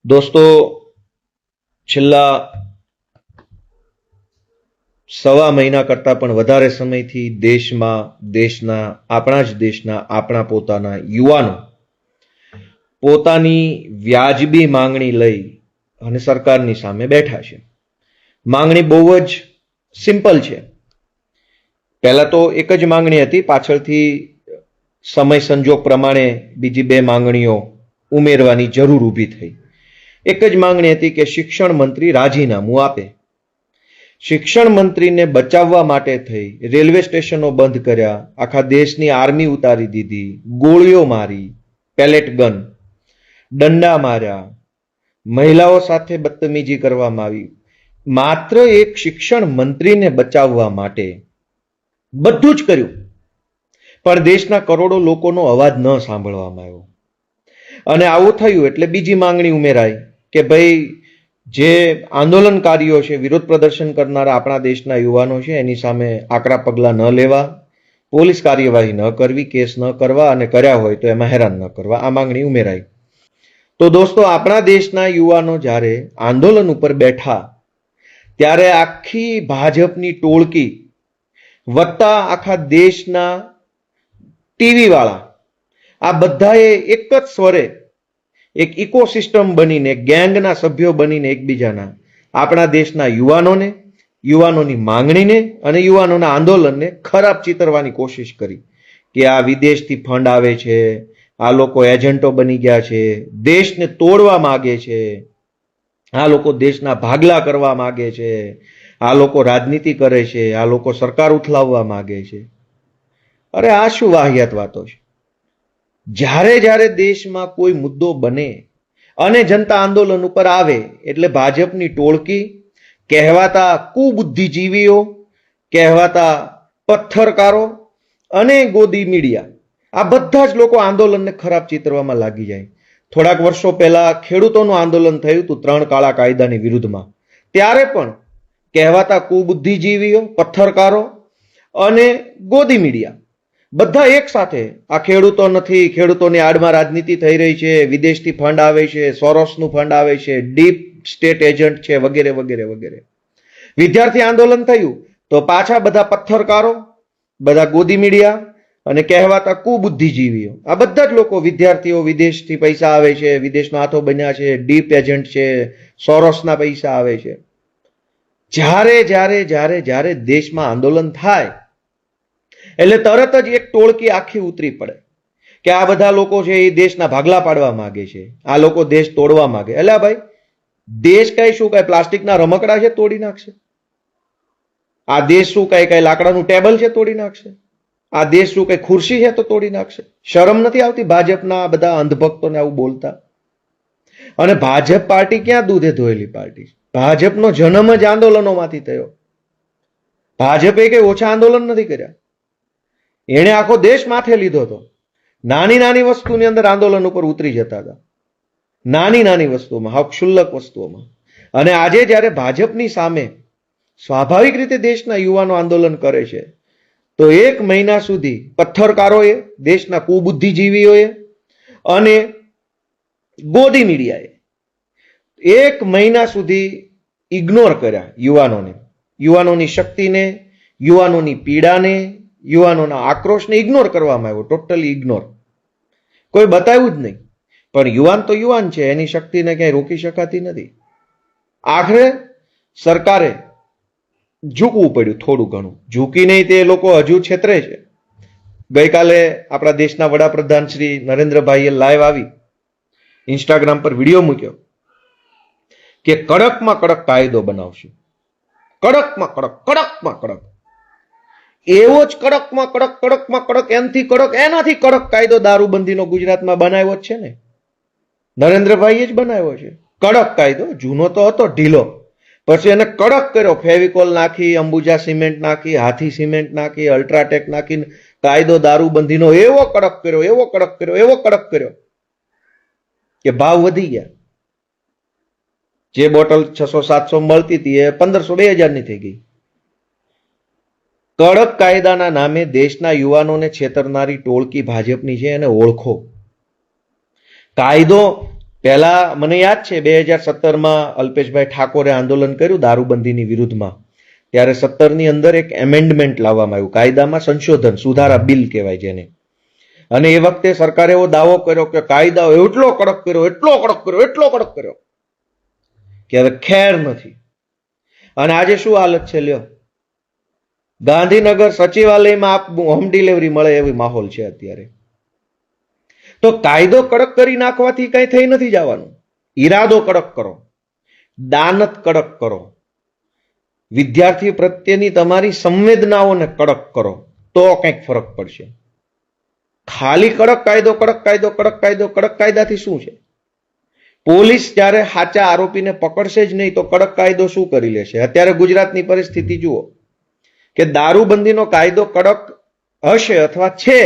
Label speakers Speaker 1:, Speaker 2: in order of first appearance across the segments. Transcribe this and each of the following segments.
Speaker 1: દોસ્તો, છેલ્લા સવા મહિના કરતાં પણ વધારે સમયથી આપણા પોતાના યુવાનો પોતાની વ્યાજબી માંગણી લઈ અને સરકારની સામે બેઠા છે. માંગણી બહુ જ સિમ્પલ છે. પહેલા તો એક જ માંગણી હતી, પાછળથી સમય સંજોગ પ્રમાણે બીજી બે માંગણીઓ ઉમેરવાની જરૂર ઊભી થઈ. એક જ માંગણી હતી કે શિક્ષણ મંત્રી રાજીનામું આપે. શિક્ષણ મંત્રીને બચાવવા માટે થઈ રેલવે સ્ટેશનો બંધ કર્યા, આખા દેશની આર્મી ઉતારી દીધી, ગોળીઓ મારી, પેલેટ ગન, દંડા માર્યા, મહિલાઓ સાથે બદતમીજી કરવામાં આવી. માત્ર એક શિક્ષણ મંત્રીને બચાવવા માટે બધું જ કર્યું, પણ દેશના કરોડો લોકોનો અવાજ ન સાંભળવામાં આવ્યો. અને આવું થયું એટલે બીજી માંગણી ઉમેરાઈ કે ભાઈ જે આંદોલનકારીઓ છે, વિરોધ પ્રદર્શન કરનારા આપણા દેશના યુવાનો છે, એની સામે આકરા પગલાં ન લેવા, પોલીસ કાર્યવાહી ન કરવી, કેસ ન કરવા, અને કર્યા હોય તો એમાં હેરાન ન કરવા, આ માંગણી ઉમેરાઈ. તો દોસ્તો, આપણા દેશના યુવાનો જ્યારે આંદોલન ઉપર બેઠા ત્યારે આખી ભાજપની ટોળકી વત્તા આખા દેશના ટીવી વાળા આ બધાએ એક જ સ્વરે એક ઇકોસિસ્ટમ બનીને, ગેંગના સભ્યો બનીને એકબીજાના આપણા દેશના યુવાનોની માંગણીને અને યુવાનોના આંદોલનને ખરાબ ચિતરવાની કોશિશ કરી કે આ વિદેશથી ફંડ આવે છે, આ લોકો એજન્ટો બની ગયા છે, દેશને તોડવા માંગે છે, આ લોકો દેશના ભાગલા કરવા માંગે છે, આ લોકો રાજનીતિ કરે છે, આ લોકો સરકાર ઉથલાવવા માંગે છે. અરે આ શું વાહિયાત વાતો છે? જ્યારે દેશમાં કોઈ મુદ્દો બને અને જનતા આંદોલન ઉપર આવે એટલે ભાજપની ટોળકી, કહેવાતા કુબુદ્ધિજીવીઓ, કહેવાતા પથ્થરકારો અને ગોદી મીડિયા, આ બધા જ લોકો આંદોલનને ખરાબ ચિતરવામાં લાગી જાય. થોડાક વર્ષો પહેલા ખેડૂતોનું આંદોલન થયું હતું 3 કાળા કાયદાની વિરુદ્ધમાં. ત્યારે પણ કહેવાતા કુબુદ્ધિજીવીઓ, પથ્થરકારો અને ગોદી મીડિયા બધા એક સાથે આ ખેડૂતો નથી, ખેડૂતોની આડમાં રાજનીતિ થઈ રહી છે, વિદેશથી ફંડ આવે છે, સોરોસનું ફંડ આવે છે, ડીપ સ્ટેટ એજન્ટ છે, વગેરે વગેરે વગેરે. વિદ્યાર્થી આંદોલન થયું તો પાછા બધા પથ્થરકારો, બધા ગોદી મીડિયા અને કહેવાતા કુબુદ્ધિજીવીઓ, આ બધા જ લોકો, વિદ્યાર્થીઓ વિદેશથી પૈસા આવે છે, વિદેશના હાથો બન્યા છે, ડીપ એજન્ટ છે, સોરોસના પૈસા આવે છે. જ્યારે દેશમાં આંદોલન થાય એટલે તરત જ એક ટોળકી આખી ઉતરી પડે કે આ બધા લોકો છે એ દેશના ભાગલા પાડવા માંગે છે, આ લોકો દેશ તોડવા માંગે. એટલે ભાઈ, દેશ કઈ શું કઈ પ્લાસ્ટિકના રમકડા છે તોડી નાખશે? આ દેશ શું કઈ લાકડાનું ટેબલ છે તોડી નાખશે? આ દેશ શું કઈ ખુરશી છે તો તોડી નાખશે? શરમ નથી આવતી ભાજપના બધા અંધભક્તોને આવું બોલતા? અને ભાજપ પાર્ટી ક્યાં દૂધે ધોયેલી પાર્ટી? ભાજપનો જન્મ જ આંદોલનોમાંથી થયો. ભાજપે કઈ ઓછા આંદોલન નથી કર્યા. એણે આખો દેશ માથે લીધો હતો. નાની વસ્તુની અંદર આંદોલન ઉપર ઉતરી જતા હતા, નાની વસ્તુમાં, હકશુલ્લક વસ્તુઓમાં. અને આજે જ્યારે ભાજપની સામે સ્વાભાવિક રીતે દેશના યુવાનો આંદોલન કરે છે તો 1 મહિના સુધી પથ્થરકારોએ, દેશના કુબુદ્ધિજીવીઓએ અને ગોદી મીડિયાએ 1 મહિના સુધી ઇગ્નોર કર્યા યુવાનોની શક્તિને, યુવાનોની પીડાને, યુવાનોના આક્રોશને ઇગ્નોર કરવામાં આવ્યો. Totally ignore. કોઈ બતાવ્યું જ નહીં. પણ યુવાન તો યુવાન છે, એની શક્તિને ક્યાંય રોકી શકાતી નથી. આખરે સરકારે ઝૂકવું પડ્યું, થોડું ઘણું. ઝૂકી નહીં તે લોકો હજુ છેતરે છે. ગઈકાલે આપણા દેશના વડાપ્રધાન શ્રી નરેન્દ્રભાઈએ લાઈવ આવી ઇન્સ્ટાગ્રામ પર વિડીયો મૂક્યો કે કડકમાં કડક કાયદો બનાવશું. કડકમાં કડક. એવો જ કડકમાં કડક, એનાથી કડક કાયદો દારૂબંધીનો ગુજરાતમાં બનાવ્યો જ છે ને. નરેન્દ્રભાઈએ જ બનાવ્યો છે કડક કાયદો. જૂનો તો હતો ઢીલો, પછી એને કડક કર્યો. ફેવિકોલ નાખી, અંબુજા સિમેન્ટ નાખી, હાથી સિમેન્ટ નાખી, અલ્ટ્રાટેક નાખીને કાયદો દારૂબંધીનો એવો કડક કર્યો કે ભાવ વધી ગયા. જે બોટલ 600-700 મળતી હતી એ 1500-2000 ની થઈ ગઈ. કડક કાયદાના નામે દેશના યુવાનોને છેતરનારી ટોળકી ભાજપની છે, એને ઓળખો. કાયદો પહેલા મને યાદ છે 2017માં અલ્પેશભાઈ ઠાકોરે આંદોલન કર્યું દારૂબંધીની વિરુદ્ધમાં, ત્યારે 17ની અંદર એક એમેન્ડમેન્ટ લાવવામાં આવ્યું, કાયદામાં સંશોધન, સુધારા બિલ કહેવાય જેને. અને એ વખતે સરકારે એવો દાવો કર્યો કે કાયદા એટલો કડક કર્યો, એટલો કડક કર્યો, એટલો કડક કર્યો કે હવે ખેર નથી. અને આજે શું હાલત છે લ્યો, ગાંધીનગર સચિવાલયમાં હોમ ડિલિવરી મળે એવી માહોલ છે અત્યારે. તો કાયદો કડક કરી નાખવાથી કઈ થઈ નથી જવાનું. ઈરાદો કડક કરો, દાનત કડક કરો, વિદ્યાર્થી પ્રત્યેની તમારી સંવેદનાઓને કડક કરો, તો કંઈક ફરક પડશે. ખાલી કડક કાયદો, કડક કાયદો, કડક કાયદો, કડક કાયદાથી શું છે? પોલીસ જ્યારે સાચા આરોપીને પકડશે જ નહીં તો કડક કાયદો શું કરી લેશે? અત્યારે ગુજરાતની પરિસ્થિતિ જુઓ કે દારૂબંધીનો કાયદો કડક હશે અથવા છે,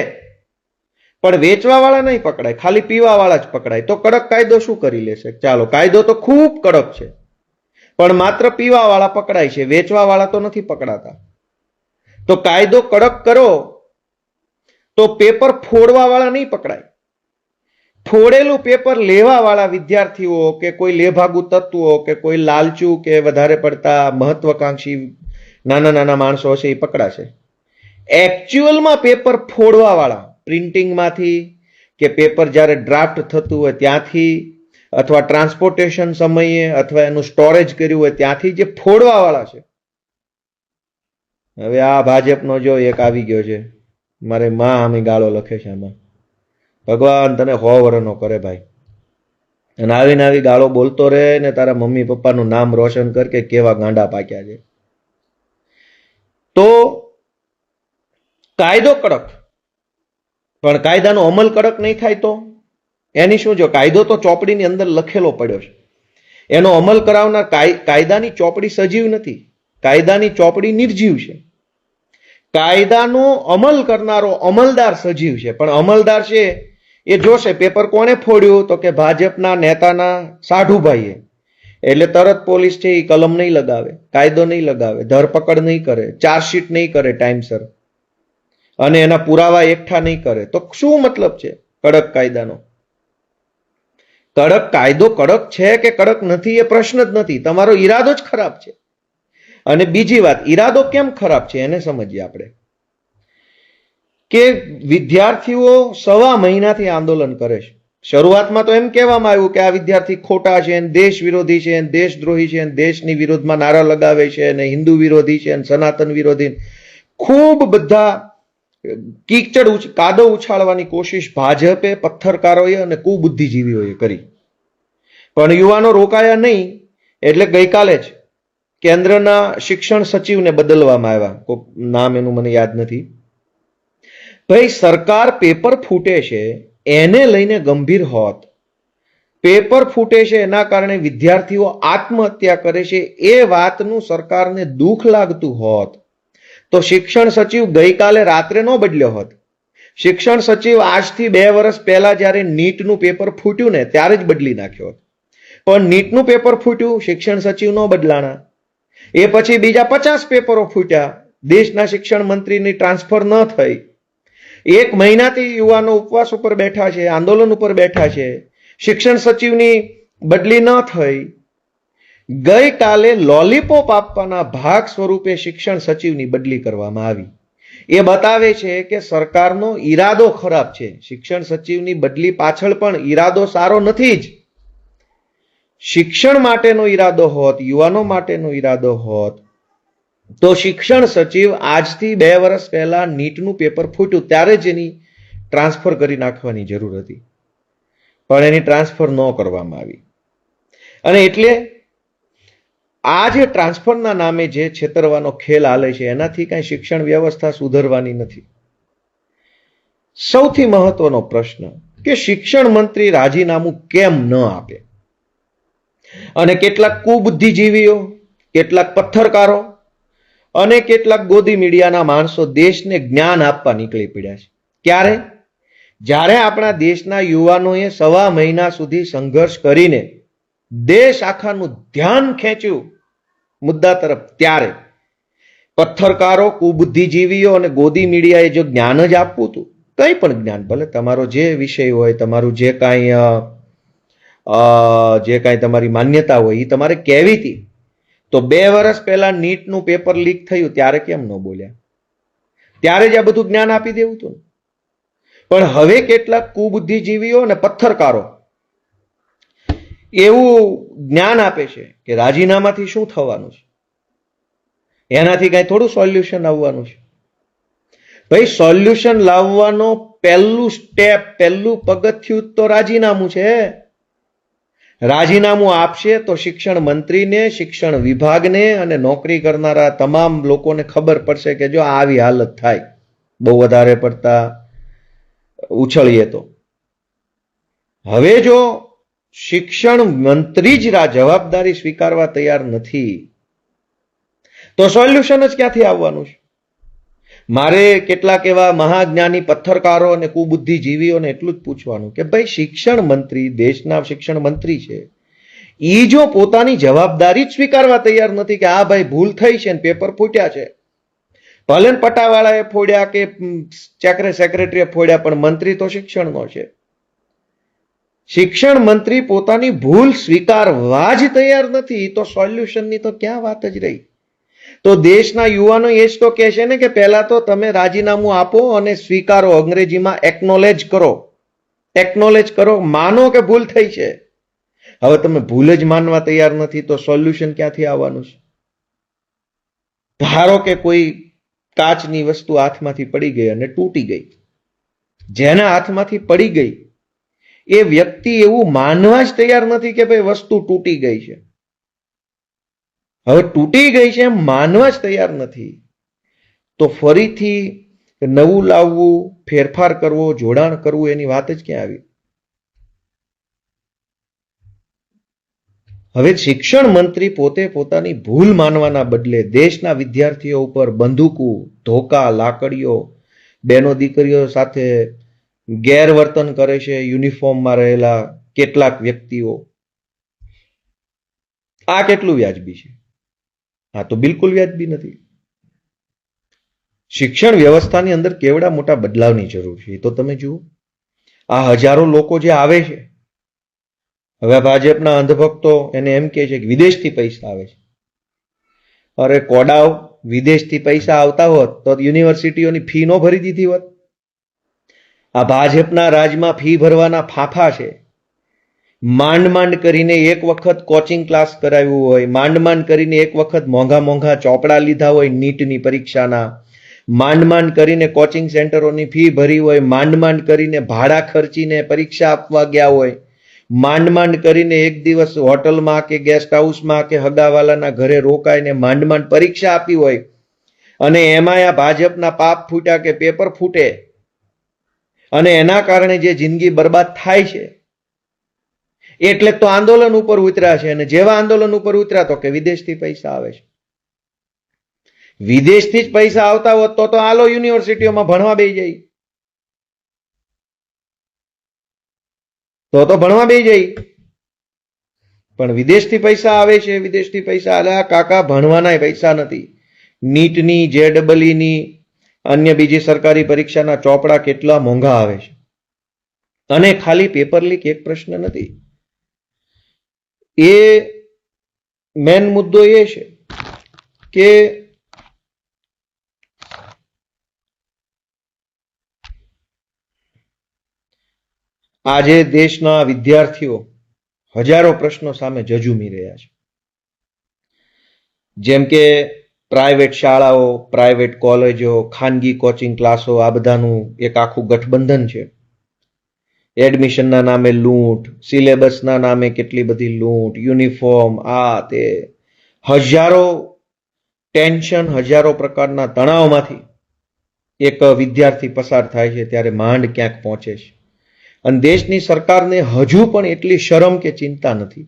Speaker 1: પણ વેચવા વાળા નહીં પકડાય, ખાલી પીવા વાળા જ પકડાય, તો કડક કાયદો શું કરી લેશે? ચાલો, કાયદો તો ખૂબ કડક છે, પણ માત્ર પીવા વાળા પકડાય છે, વેચવા વાળા તો નથી પકડાતા. તો કાયદો કડક કરો તો પેપર ફોડવા વાળા નહીં પકડાય. ફોડેલું પેપર લેવા વાળા વિદ્યાર્થીઓ કે કોઈ લેભાગુ તત્વો કે કોઈ લાલચુ કે વધારે પડતા મહત્વકાંક્ષી નાના નાના માણસો હશે એ પકડાશે. એકચ્યુઅલમાં પેપર ફોડવા વાળા, પ્રિન્ટિંગમાંથી કે પેપર જ્યારે ડ્રાફ્ટ થતું હોય ત્યાંથી, અથવા ટ્રાન્સપોર્ટેશન સમયે, અથવા એનું સ્ટોરેજ કર્યું હોય ત્યાંથી જે ફોડવા વાળા છે. હવે આ ભાજપનો જો એક આવી ગયો છે, મારે માં આમે ગાળો લખે છે આમાં, ભગવાન તને 100 વર્ષનો કરે ભાઈ. અને આવીને આવી ગાળો બોલતો રહે ને તારા મમ્મી પપ્પાનું નામ રોશન કર કે કેવા ગાંડા પાક્યા છે. તો કાયદો કડક, પણ કાયદાનો અમલ કડક નહીં થાય તો એની શું? જો કાયદો તો ચોપડીની અંદર લખેલો પડ્યો છે, એનો અમલ કરાવનાર, કાયદાની ચોપડી સજીવ નથી, કાયદાની ચોપડી નિર્જીવ છે. કાયદાનો અમલ કરનારો અમલદાર સજીવ છે, પણ અમલદાર છે એ જોશે પેપર કોણે ફોડ્યું, તો કે ભાજપના નેતાના સાઢુભાઈએ, એટલે તરત પોલીસ છે એ કલમ નહીં લગાવે, કાયદો નહીં લગાવે, ધરપકડ નહીં કરે, ચાર્જશીટ નહીં કરે ટાઈમસર, અને એના પુરાવા એકઠા નહીં કરે. તો શું મતલબ છે કડક કાયદાનો? કડક કાયદો કડક છે કે કડક નથી એ પ્રશ્ન જ નથી, તમારો ઈરાદો જ ખરાબ છે. અને બીજી વાત, ઈરાદો કેમ ખરાબ છે એને સમજીએ આપણે. કે વિદ્યાર્થીઓ 1.5 મહિનાથી આંદોલન કરે છે. શરૂઆતમાં તો એમ કહેવામાં આવ્યું કે આ વિદ્યાર્થી ખોટા છે, દેશ વિરોધી છે, દેશદ્રોહી છે, દેશની વિરોધમાં નારા લગાવે છે, અને હિન્દુ વિરોધી છે, સનાતન વિરોધી, ખૂબ બધા કીચડ કાદવ ઉછાળવાની કોશિશ ભાજપે, પથ્થરકારોએ અને કુબુદ્ધિજીવીઓએ કરી. પણ યુવાનો રોકાયા નહીં, એટલે ગઈકાલે જ કેન્દ્રના શિક્ષણ સચિવને બદલવામાં આવ્યા, નામ એનું મને યાદ નથી. ભાઈ, સરકાર પેપર ફૂટે છે એને લઈને ગંભીર હોત, પેપર ફૂટે છે એના કારણે વિદ્યાર્થીઓ આત્મહત્યા કરે છે એ વાતનું સરકારને દુઃખ લાગતું હોત તો શિક્ષણ સચિવ ગઈકાલે રાત્રે ન બદલ્યો હોત. શિક્ષણ સચિવ આજથી 2 વર્ષ પહેલા જ્યારે નીટનું પેપર ફૂટ્યું ને ત્યારે જ બદલી નાખ્યો હોત. પણ નીટનું પેપર ફૂટ્યું, શિક્ષણ સચિવ ન બદલાણા. એ પછી બીજા 50 પેપરો ફૂટ્યા, દેશના શિક્ષણ મંત્રીની ટ્રાન્સફર ન થઈ. 1 મહિનાથી યુવાનો ઉપવાસ ઉપર બેઠા છે, આંદોલન ઉપર બેઠા છે, શિક્ષણ સચિવની બદલી ન થઈ. ગઈકાલે લોલીપોપ આપવાના ભાગ સ્વરૂપે શિક્ષણ સચિવની બદલી કરવામાં આવી. એ બતાવે છે કે સરકારનો ઈરાદો ખરાબ છે. શિક્ષણ સચિવની બદલી પાછળ પણ ઈરાદો સારો નથી જ. શિક્ષણ માટેનો ઈરાદો હોત, યુવાનો માટેનો ઈરાદો હોત તો શિક્ષણ સચિવ આજથી 2 વર્ષ પહેલા નીટનું પેપર ફૂટ્યું ત્યારે જ એની ટ્રાન્સફર કરી નાખવાની જરૂર હતી, પણ એની ટ્રાન્સફર ન કરવામાં આવી. અને એટલે આ જે ટ્રાન્સફરના નામે જે છેતરવાનો ખેલ હાલે છે એનાથી કઈ શિક્ષણ વ્યવસ્થા સુધરવાની નથી. સૌથી મહત્વનો પ્રશ્ન કે શિક્ષણ મંત્રી રાજીનામું કેમ ન આપે? અને કેટલાક કુબુદ્ધિજીવીઓ, કેટલાક પથ્થરકારો અને કેટલાક ગોદી મીડિયાના માણસો દેશને જ્ઞાન આપવા નીકળી પડ્યા છે. ક્યારે? જ્યારે આપણા દેશના યુવાનોએ 1.5 મહિના સુધી સંઘર્ષ કરીને દેશ આખાનું ધ્યાન ખેંચ્યું મુદ્દા તરફ, ત્યારે પથ્થરકારો, કુબુદ્ધિજીવીઓ અને ગોદી મીડિયાએ જો જ્ઞાન જ આપવું હતું, કંઈ પણ જ્ઞાન, ભલે તમારો જે વિષય હોય, તમારું જે કાંઈ જે કાંઈ તમારી માન્યતા હોય એ તમારે કહેવી હતી. તો 2 વર્ષ પહેલા નીટનું પેપર લીક થયું ત્યારે કેમ ન બોલ્યા? ત્યારે જ આ બધું જ્ઞાન આપી દેવું હતું. પણ હવે કેટલાક કુબુદ્ધિજીવીઓ અને પથ્થરકારો એવું જ્ઞાન આપે છે કે રાજીનામાથી શું થવાનું છે, એનાથી કઈ થોડું સોલ્યુશન આવવાનું છે. ભાઈ, સોલ્યુશન લાવવાનો પહેલું સ્ટેપ, પહેલું પગથિયું તો રાજીનામું છે. રાજીનામું આપશે તો શિક્ષણ મંત્રીને, શિક્ષણ વિભાગને અને નોકરી કરનારા તમામ લોકોને ખબર પડશે કે જો આવી હાલત થાય બહુ વધારે પડતા ઉછળીએ તો. હવે જો શિક્ષણ મંત્રી જ જવાબદારી સ્વીકારવા તૈયાર નથી તો સોલ્યુશન જ ક્યાંથી આવવાનું છે? મારે કેટલાક એવા મહાજ્ઞાની પથ્થરકારો અને કુબુદ્ધિજીવીઓને એટલું જ પૂછવાનું કે ભાઈ, શિક્ષણ મંત્રી, દેશના શિક્ષણ મંત્રી છે, એ જો પોતાની જવાબદારી જ સ્વીકારવા તૈયાર નથી કે આ ભાઈ ભૂલ થઈ છે ને પેપર ફૂટ્યા છે, ભલે પટાવાળાએ ફોડ્યા કે સેક્રેટરીએ ફોડ્યા, પણ મંત્રી તો શિક્ષણનો છે. શિક્ષણ મંત્રી પોતાની ભૂલ સ્વીકારવા જ તૈયાર નથી તો સોલ્યુશનની તો ક્યાં વાત જ રહી? તો દેશના યુવાનો એ જ તો કહે છે ને કે પહેલા તો તમે રાજીનામું આપો અને સ્વીકારો, અંગ્રેજીમાં એકનોલેજ કરો. એકનોલેજ કરો, માનો કે ભૂલ થઈ છે. હવે તમે ભૂલ જ માનવા તૈયાર નથી તો સોલ્યુશન ક્યાંથી આવવાનું છે? ધારો કે કોઈ કાચની વસ્તુ હાથમાંથી પડી ગઈ અને તૂટી ગઈ. જેના હાથમાંથી પડી ગઈ એ વ્યક્તિ એવું માનવા જ તૈયાર નથી કે ભાઈ વસ્તુ તૂટી ગઈ છે. હવે તૂટી ગઈ છે એમ માનવા જ તૈયાર નથી તો ફરીથી નવું લાવવું, ફેરફાર કરવો, જોડાણ કરવું, એની વાત જ ક્યાં આવી? હવે શિક્ષણ મંત્રી પોતે પોતાની ભૂલ માનવાના બદલે દેશના વિદ્યાર્થીઓ ઉપર બંદૂકો, ધોકા, લાકડીઓ, બહેનો દીકરીઓ સાથે ગેરવર્તન કરે છે યુનિફોર્મમાં રહેલા કેટલાક વ્યક્તિઓ. આ કેટલું વ્યાજબી છે? આ તો બિલકુલ વ્યાજબી નથી. શિક્ષણ વ્યવસ્થાની અંદર કેવડા મોટા બદલાવની જરૂર છે એ તો તમે જુઓ. આ હજારો લોકો જે આવે છે, હવે ભાજપના અંધભક્તો એને એમ કહે છે કે વિદેશથી પૈસા આવે છે. અરે કોડાવ, વિદેશથી પૈસા આવતા હોત તો યુનિવર્સિટીઓની ફી નો ભરી દીધી હોત. આ ભાજપના રાજમાં ફી ભરવાના ફાફા છે. માંડ માંડ કરીને એક વખત કોચિંગ ક્લાસ કરાવ્યું હોય, માંડ માંડ કરીને એક વખત મોંઘા મોંઘા ચોપડા લીધા હોય નીટની પરીક્ષાના, માંડ માંડ કરીને કોચિંગ સેન્ટરોની ફી ભરી હોય, માંડ માંડ કરીને ભાડા ખર્ચીને પરીક્ષા આપવા ગયા હોય, માંડ માંડ કરીને એક દિવસ હોટલમાં કે ગેસ્ટ હાઉસમાં કે હગાવાલાના ઘરે રોકાઈને માંડ માંડ પરીક્ષા આપી હોય, અને એમાં આ ભાજપના પાપ ફૂટ્યા કે પેપર ફૂટે અને એના કારણે જે જિંદગી બરબાદ થાય છે એટલે તો આંદોલન ઉપર ઉતર્યા છે. અને જેવા આંદોલન ઉપર ઉતર્યા તો કે વિદેશથી પૈસા આવે છે. વિદેશથી જ પૈસા આવતા હોત તો આલો યુનિવર્સિટીઓમાં ભણવા બેસી જાય, તો ભણવા બેસી જાય. પણ વિદેશથી પૈસા આવે છે, વિદેશથી પૈસા આલ્યા કાકા, ભણવાના પૈસા નથી. નીટની, JEE અન્ય બીજી સરકારી પરીક્ષાના ચોપડા કેટલા મોંઘા આવે છે. અને ખાલી પેપર લીક એક પ્રશ્ન નથી. એ મેન મુદ્દો એ છે કે આજે દેશના વિદ્યાર્થીઓ હજારો પ્રશ્નો સામે ઝઝૂમી રહ્યા છે. જેમ કે પ્રાઇવેટ શાળાઓ, પ્રાઇવેટ કોલેજો, ખાનગી કોચિંગ ક્લાસો, આ બધાનું એક આખું ગઠબંધન છે. એડમિશનના નામે લૂંટ, સિલેબસના નામે કેટલી બધી લૂંટ, યુનિફોર્મ, આ તે, હજારો ટેન્શન, હજારો પ્રકારના તણાવમાંથી એક વિદ્યાર્થી પસાર થાય છે ત્યારે માંડ ક્યાંક પહોંચે છે. અને દેશની સરકારને હજુ પણ એટલી શરમ કે ચિંતા નથી.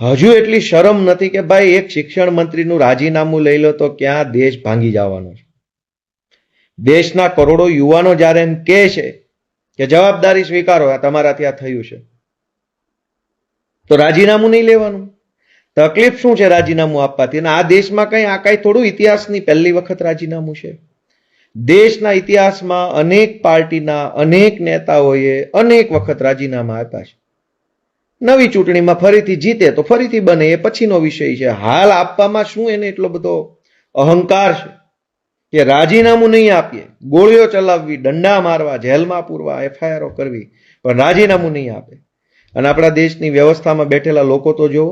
Speaker 1: હજુ એટલી શરમ નથી કે ભાઈ એક શિક્ષણ મંત્રીનું રાજીનામું લઈ લો તો ક્યાં દેશ ભાંગી જવાનો છે. દેશના કરોડો યુવાનો જ્યારે એમ કહે છે કે જવાબદારી સ્વીકારો, આ તમારાથી આ થયું છે, તો રાજીનામું નહીં લેવાનું. તકલીફ શું છે રાજીનામું આપવાથી? અને આ દેશમાં કઈ થોડું ઇતિહાસની પહેલી વખત રાજીનામું છે. દેશના ઇતિહાસમાં અનેક પાર્ટીના અનેક નેતાઓએ અનેક વખત રાજીનામા આપ્યા છે. નવી ચૂંટણીમાં ફરીથી જીતે તો ફરીથી બને, એ પછીનો વિષય છે. હાલ આપવામાં શું એને એટલો બધો અહંકાર છે કે રાજીનામું નહીં આપીએ, ગોળીઓ ચલાવવી, દંડા મારવા, જેલમાં પૂરવા, એફઆઈઆરો કરવી, પણ રાજીનામું નહીં આપે. અને આપણા દેશની વ્યવસ્થામાં બેઠેલા લોકો તો જુઓ.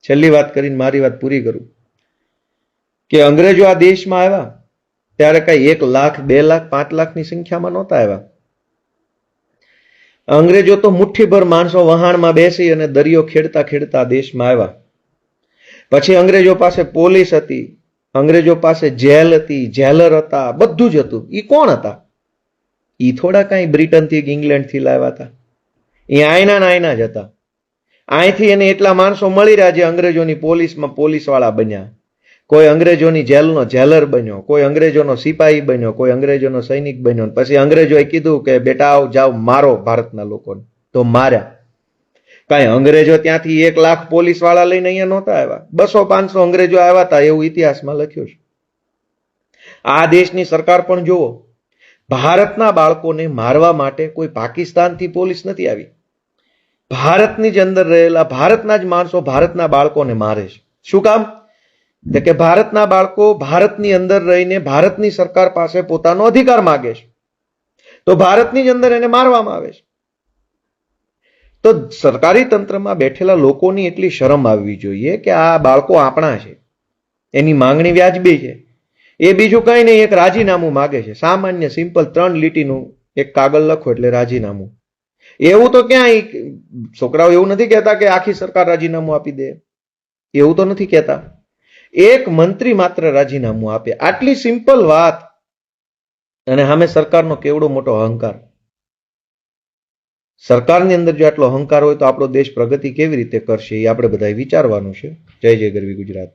Speaker 1: છેલ્લી વાત કરીને મારી વાત પૂરી કરું કે અંગ્રેજો આ દેશમાં આવ્યા ત્યારે કઈ 1 લાખ, 2 લાખ, 5 લાખની સંખ્યામાં નહોતા આવ્યા. અંગ્રેજો તો મુઠ્ઠીભર માણસો વહાણમાં બેસી અને દરિયો ખેડતા ખેડતા દેશમાં આવ્યા. પછી અંગ્રેજો પાસે પોલીસ હતી, અંગ્રેજો પાસે જેલ હતી, જેલર હતા, બધું જ હતું. ઈ કોણ હતા? ઈ થોડા કઈ બ્રિટનથી કે ઇંગ્લેન્ડથી લાવ્યા હતા. એ આયના જ હતા. અહીંથી એને એટલા માણસો મળી રહ્યા જે અંગ્રેજોની પોલીસમાં પોલીસવાળા બન્યા. કોઈ અંગ્રેજોની જેલનો જેલર બન્યો, કોઈ અંગ્રેજોનો સિપાહી બન્યો, કોઈ અંગ્રેજોનો સૈનિક બન્યો. પછી અંગ્રેજોએ કીધું કે બેટા આવ જાઓ મારો ભારતના લોકોને, તો માર્યા. કઈ અંગ્રેજો ત્યાંથી 1 લાખ પોલીસ વાળા લઈને અહીંયા નહોતા આવ્યા. 200-500 અંગ્રેજો આવ્યા હતા એવું ઇતિહાસમાં લખ્યું છે. આ દેશની સરકાર પણ જુઓ, ભારતના બાળકોને મારવા માટે કોઈ પાકિસ્તાનથી પોલીસ નથી આવી. ભારતની જ અંદર રહેલા ભારતના જ માણસો ભારતના બાળકોને મારે છે. શું કામ? કે ભારતના બાળકો ભારતની અંદર રહીને ભારતની સરકાર પાસે પોતાનો અધિકાર માગે છે, તો ભારતની જ અંદર એને મારવામાં આવે છે. તો સરકારી તંત્રમાં બેઠેલા લોકોની એટલી શરમ આવવી જોઈએ કે આ બાળકો આપણા છે, એની માંગણી વ્યાજબી છે. એ બીજું કઈ નહીં, એક રાજીનામું માગે છે. સામાન્ય સિમ્પલ 3 લીટીનું એક કાગળ લખો એટલે રાજીનામું. એવું તો ક્યાંય છોકરાઓ એવું નથી કહેતા કે આખી સરકાર રાજીનામું આપી દે, એવું તો નથી કહેતા. એક મંત્રી માત્ર રાજીનામું આપે, આટલી સિમ્પલ વાત. અને સામે સરકારનો કેવડો મોટો અહંકાર. સરકારની અંદર જો આટલો અહંકાર હોય તો આપણો દેશ પ્રગતિ કેવી રીતે કરશે એ આપણે બધાએ વિચારવાનું છે. જય જય ગરવી ગુજરાત.